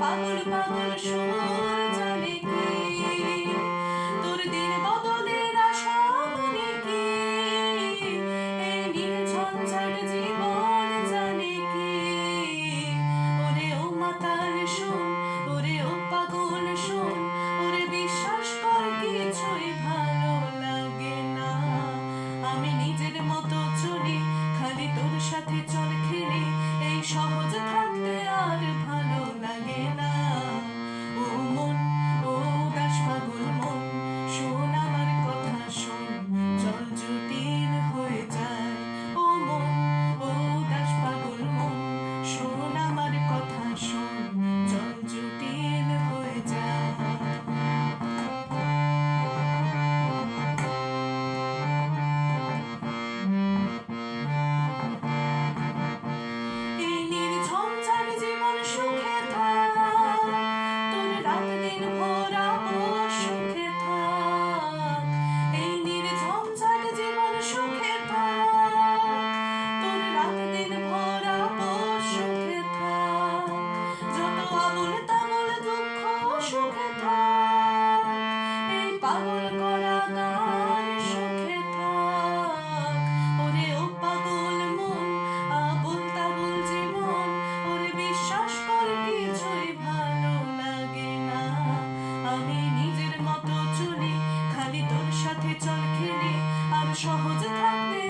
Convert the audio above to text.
পাগল পাগল সুর জানে কি তোর দিন বদলের আশা মনে কি এই নির্ঝঞ্ঝাট জীবন জানে কি ওরে ও মাতাল শোন ওরে ও পাগল শোন ওরে বিশ্বাস কর কিছুই ভালো লাগে না আমি নিজের মতো চলি খালি তোর সাথে চল খেলে এই সহজ থাকতে আর ভালো লাগে না ও মন ও দাস পাগল মন শোন আমার কথা শোন চল জটিল হয়ে যায় ও মন ও দাস পাগল মন শোন আমার কথা শোন চল জটিল হয়ে যায় এই নির্ঝঞ্ঝাট জীবন সুখে থাক তোর রাত দিন ভরাবো সুখে থাক এই নির্ঝঞ্ঝাট জীবন সুখে থাক তোর রাত দিন ভরাবো সুখে থাক যত আবুল তাবুল দুঃখ সুখে থাক এই পাগল করা গান সুখে থাক ওরে ও পাগল মন আবুল তাবুল জীবন ওরে বিশ্বাস কর কিছুই ভালো লাগে না আমি নিজের মতো চলি খালি তোর সাথে চল খেলে আর সহজ থাকতে